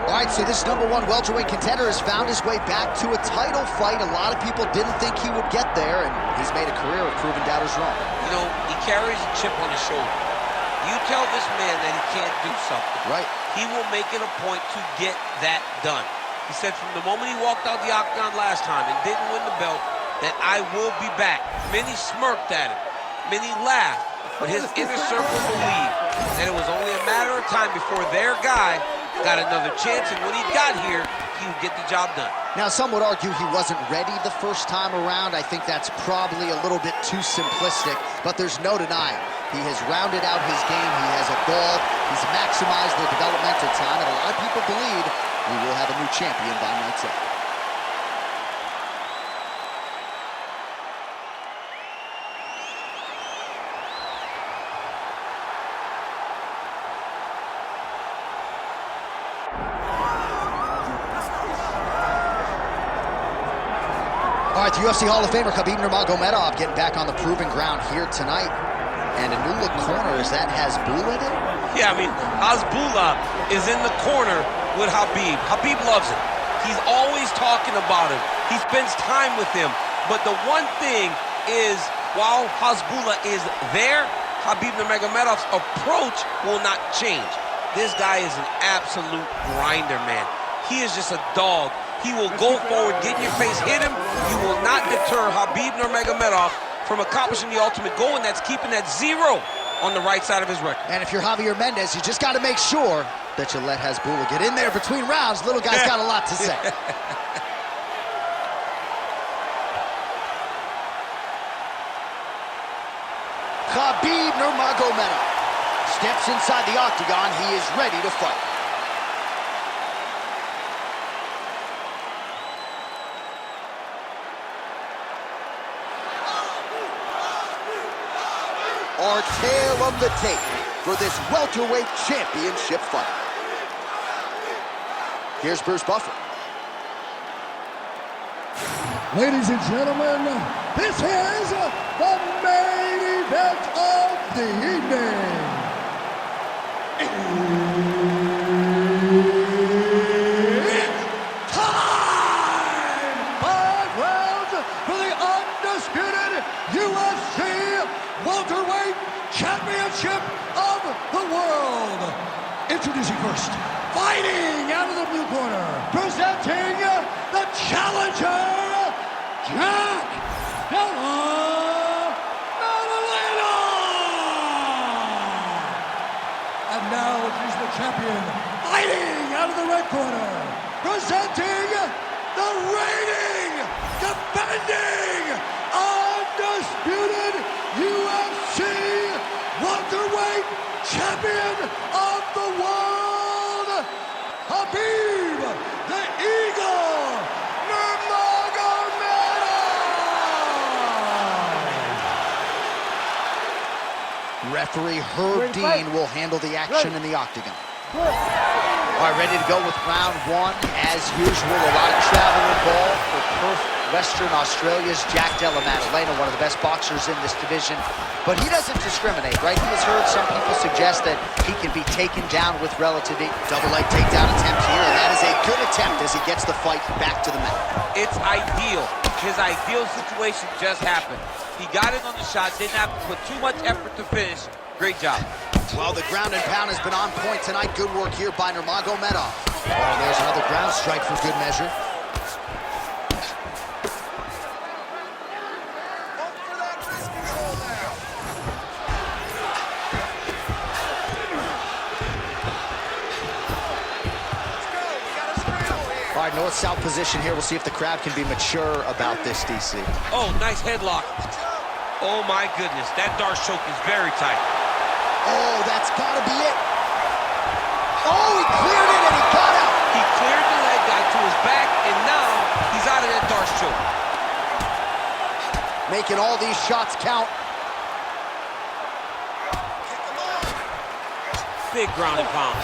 All right, so this #1 welterweight contender has found his way back to a title fight. A lot of people didn't think he would get there, and he's made a career of proving doubters wrong. You know, he carries a chip on his shoulder. You tell this man that he can't do something. Right. He will make it a point to get that done. He said from the moment he walked out the octagon last time and didn't win the belt, that I will be back. Many smirked at him. Many laughed. But his inner circle believed that it was only a matter of time before their guy got another chance, and when he got here, he would get the job done. Now, some would argue he wasn't ready the first time around. I think that's probably a little bit too simplistic, but there's no denying. He has rounded out his game. He has evolved. He's maximized the developmental time, and a lot of people believe we will have a new champion by night's end. All right, the UFC Hall of Famer Khabib Nurmagomedov getting back on the proving ground here tonight. And a new look corner, is that Hasbulla there? Yeah, I mean, Hasbulla is in the corner with Khabib. Khabib loves him. He's always talking about him. He spends time with him. But the one thing is, while Hasbulla is there, Khabib Nurmagomedov's approach will not change. This guy is an absolute grinder, man. He is just a dog. He will go forward, get in your face, hit him. You will not deter Khabib Nurmagomedov from accomplishing the ultimate goal, and that's keeping that 0 on the right side of his record. And if you're Javier Mendez, you just got to make sure that you let Hasbulla get in there between rounds. Little guy's got a lot to say. Khabib Nurmagomedov steps inside the octagon. He is ready to fight. Our tale of the tape for this welterweight championship fight. Here's Bruce Buffer. Ladies and gentlemen, this is the main event of the evening. It's time! 5 rounds for the undisputed UFC welterweight championship of the world. Introducing first, fighting out of the blue corner, presenting the challenger, Jack Della Maddalena. And now introduce the champion, fighting out of the red corner, presenting the reigning, defending, undisputed UFC welterweight champion of the world, Khabib the Eagle Nurmagomedov. Referee Herb Dean will handle the action in the octagon. All right, ready to go with round 1. As usual, a lot of travel involved for Perth, Western Australia's Jack Della Maddalena, one of the best boxers in this division. But he doesn't discriminate, right? He has heard some people suggest that he can be taken down with relative ease. Double leg takedown attempt here, and that is a good attempt as he gets the fight back to the mat. It's ideal. His ideal situation just happened. He got in on the shot, didn't have to put too much effort to finish. Great job. Well, the ground and pound has been on point tonight. Good work here by Nurmagomedov. Oh, there's another ground strike for good measure. All right, north-south position here. We'll see if the crowd can be mature about this, DC. Oh, nice headlock. Oh, my goodness. That Darce choke is very tight. Oh, that's got to be it. Oh, he cleared it and he got out. He cleared the leg, got to his back, and now he's out of that Darce choke. Making all these shots count. Big ground and pound.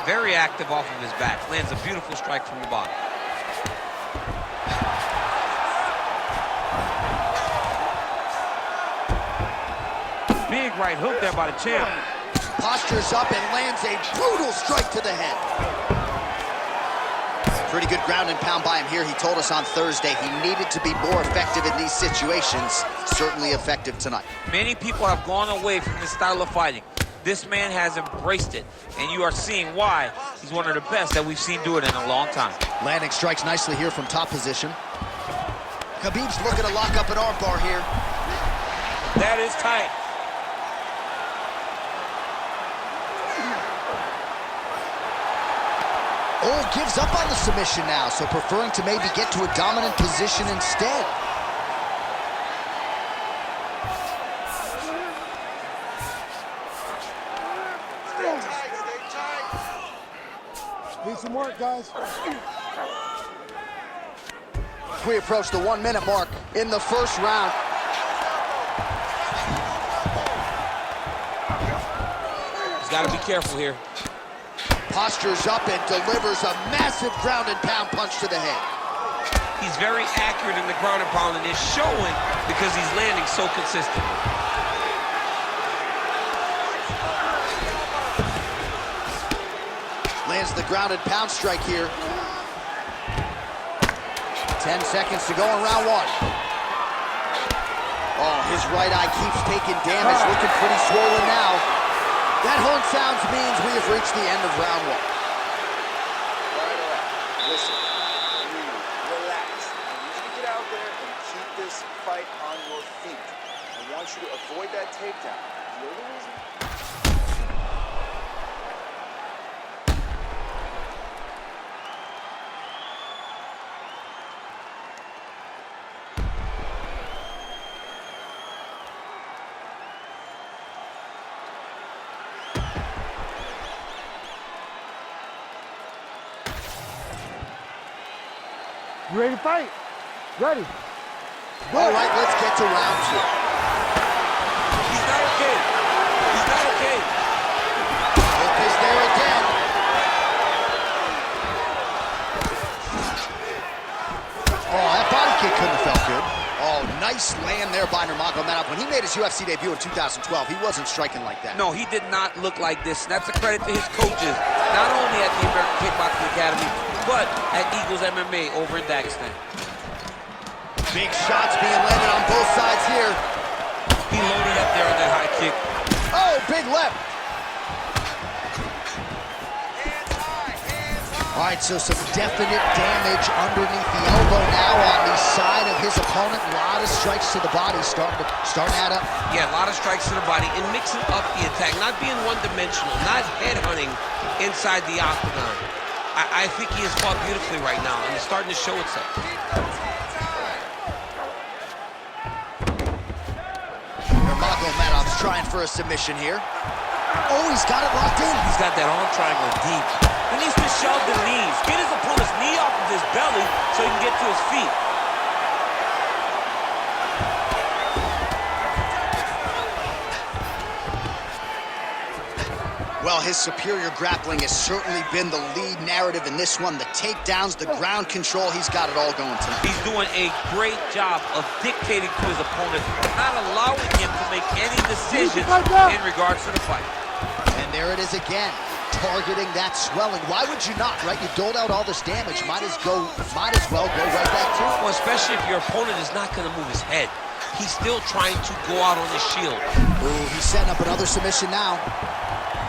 Very active off of his back. Lands a beautiful strike from the bottom. right hook there by the champ. Postures up and lands a brutal strike to the head. Pretty good ground and pound by him here. He told us on Thursday he needed to be more effective in these situations. Certainly effective tonight. Many people have gone away from this style of fighting. This man has embraced it, and you are seeing why he's one of the best that we've seen do it in a long time. Landing strikes nicely here from top position. Khabib's looking to lock up an armbar here. That is tight. Oh, gives up on the submission now, so preferring to maybe get to a dominant position instead. Need some work, guys. We approach the 1 minute mark in the first round. He's got to be careful here. Postures up and delivers a massive ground and pound punch to the head. He's very accurate in the ground and pound, and it's showing because he's landing so consistently. Lands the ground and pound strike here. 10 seconds to go in round one. Oh, his right eye keeps taking damage, looking pretty swollen now. That horn sounds means we have reached the end of round one. All right. Listen, breathe, relax. I need you to get out there and keep this fight on your feet. I want you to avoid that takedown. The only reason... You ready to fight? Ready. All right, let's get to round two. He's not okay. He's not okay. Hook is there again. Oh, that body kick couldn't have felt good. Oh, nice land there by Nurmagomedov. When he made his UFC debut in 2012, he wasn't striking like that. No, he did not look like this. And that's a credit to his coaches, not only at the American Kickboxing Academy, but at Eagles MMA over in Dagestan. Big shots being landed on both sides here. He loaded up there on that high kick. Oh, big left. All right, so some definite damage underneath the elbow now on the side of his opponent. A lot of strikes to the body starting to add up. Yeah, a lot of strikes to the body and mixing up the attack, not being one-dimensional, not headhunting inside the octagon. I think he has fought beautifully right now, and it's starting to show itself. Nurmagomedov's trying for a submission here. Oh, he's got it locked in. He's got that arm triangle deep. He needs to shove the knees. Get his opponent's knee off of his belly so he can get to his feet. Well, his superior grappling has certainly been the lead narrative in this one. The takedowns, the ground control, he's got it all going tonight. He's doing a great job of dictating to his opponent, not allowing him to make any decisions in regards to the fight. And there it is again, targeting that swelling. Why would you not, right? You doled out all this damage. Might as well go right back to it. Well, especially if your opponent is not going to move his head. He's still trying to go out on the shield. Ooh, he's setting up another submission now.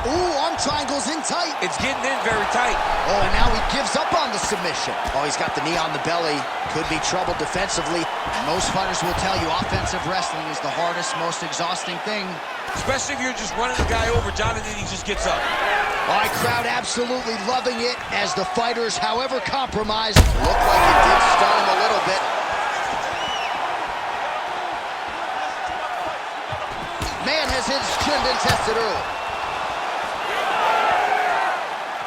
Ooh, arm triangle's in tight. It's getting in very tight. Oh, and now he gives up on the submission. Oh, he's got the knee on the belly. Could be trouble defensively. Most fighters will tell you offensive wrestling is the hardest, most exhausting thing. Especially if you're just running the guy over, Jonathan, he just gets up. All right, crowd absolutely loving it as the fighters, however compromised, look like it did stun him a little bit. Man has his chin been tested early.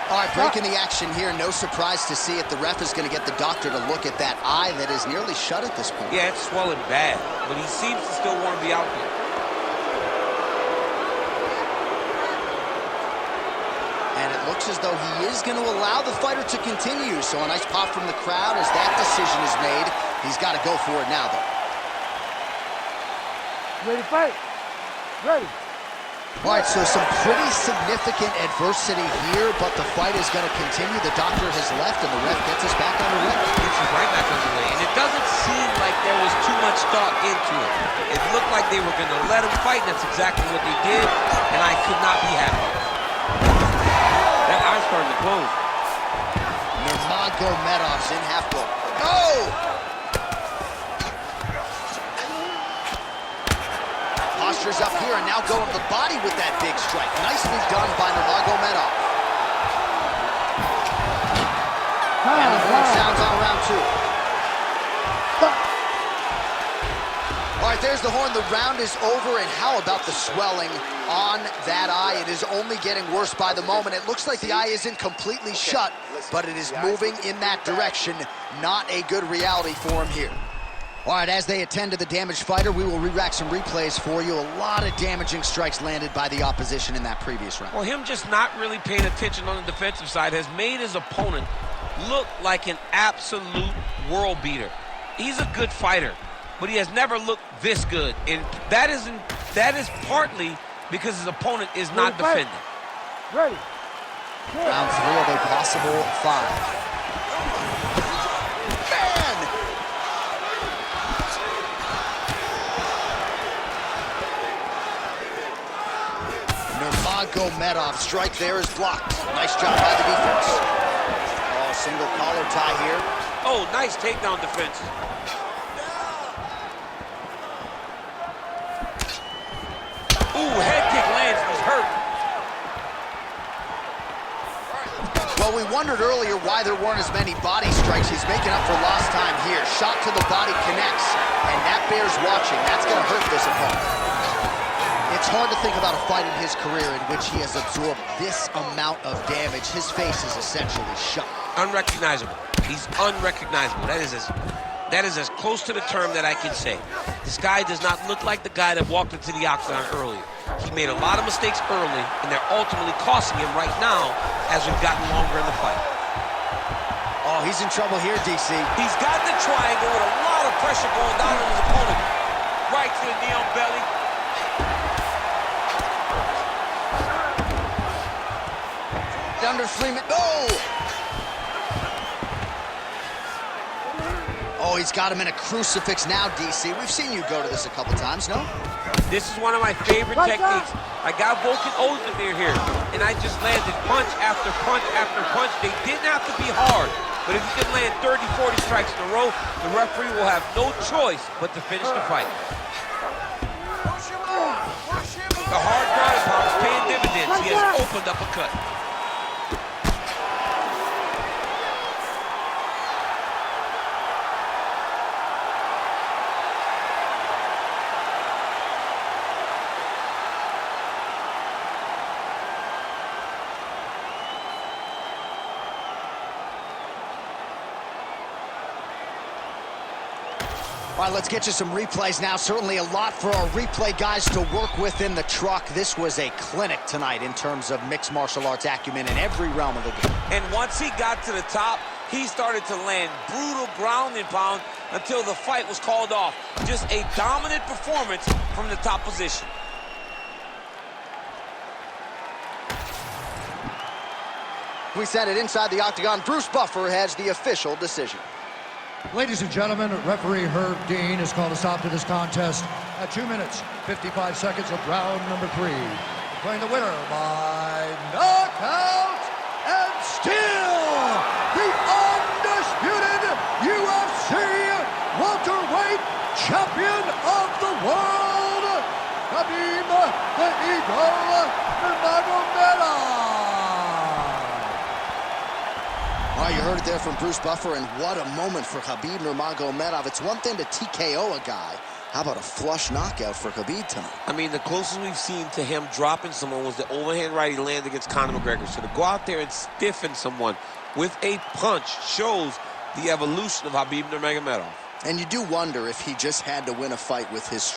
All right, breaking the action here. No surprise to see it. The ref is going to get the doctor to look at that eye that is nearly shut at this point. Yeah, it's swelling bad, but he seems to still want to be out there. And it looks as though he is going to allow the fighter to continue. So a nice pop from the crowd as that decision is made. He's got to go for it now, though. Ready to fight? Ready. All right, so some pretty significant adversity here, but the fight is going to continue. The doctor has left, and the ref gets us back underway. Gets us right back underway, and it doesn't seem like there was too much thought into it. It looked like they were going to let him fight, and that's exactly what they did, and I could not be happier. That eye's starting to close. Nurmagomedov's in half guard. Oh! Posture's up here and now going to the body with that big strike. Nicely done by Nurmagomedov. And the horn sounds on round 2. All right, there's the horn. The round is over, and how about the swelling on that eye? It is only getting worse by the moment. It looks like the eye isn't completely shut, but it is moving in that direction. Not a good reality for him here. All right, as they attend to the damaged fighter, we will re-rack some replays for you. A lot of damaging strikes landed by the opposition in that previous round. Well, him just not really paying attention on the defensive side has made his opponent look like an absolute world beater. He's a good fighter, but he has never looked this good, and that is partly because his opponent is not defending. Ready. Round 3 of a possible 5. Nurmagomedov's strike there is blocked. Nice job by the defense. Oh, single collar tie here. Oh, nice takedown defense. Ooh, head kick lands. He's hurt. Well, we wondered earlier why there weren't as many body strikes. He's making up for lost time here. Shot to the body connects, and that bears watching. That's going to hurt this opponent. It's hard to think about a fight in his career in which he has absorbed this amount of damage. His face is essentially shut. Unrecognizable. He's unrecognizable. That is as close to the term that I can say. This guy does not look like the guy that walked into the octagon earlier. He made a lot of mistakes early, and they're ultimately costing him right now as we've gotten longer in the fight. Oh, he's in trouble here, DC. He's got the triangle with a lot of pressure going down on his opponent. Right to the knee on belly. Under Freeman. Oh! Oh, he's got him in a crucifix now, DC. We've seen you go to this a couple times, no? This is one of my favorite techniques. I got Volkan Ozdemir here, and I just landed punch after punch after punch. They didn't have to be hard, but if you can land 30, 40 strikes in a row, the referee will have no choice but to finish the fight. The hard ground is paying dividends. He has opened up a cut. All right, let's get you some replays now. Certainly a lot for our replay guys to work with in the truck. This was a clinic tonight in terms of mixed martial arts acumen in every realm of the game. And once he got to the top, he started to land brutal ground and pound until the fight was called off. Just a dominant performance from the top position. We set it inside the octagon. Bruce Buffer has the official decision. Ladies and gentlemen, referee Herb Dean has called a stop to this contest at 2 minutes, 55 seconds of round number 3. Declaring the winner by knockout and still the undisputed UFC welterweight champion of the world, Khabib the Eagle Nurmagomedov. Well, you heard it there from Bruce Buffer, and what a moment for Khabib Nurmagomedov. It's one thing to TKO a guy. How about a flush knockout for Khabib tonight? I mean, the closest we've seen to him dropping someone was the overhand right he landed against Conor McGregor. So to go out there and stiffen someone with a punch shows the evolution of Khabib Nurmagomedov. And you do wonder if he just had to win a fight with his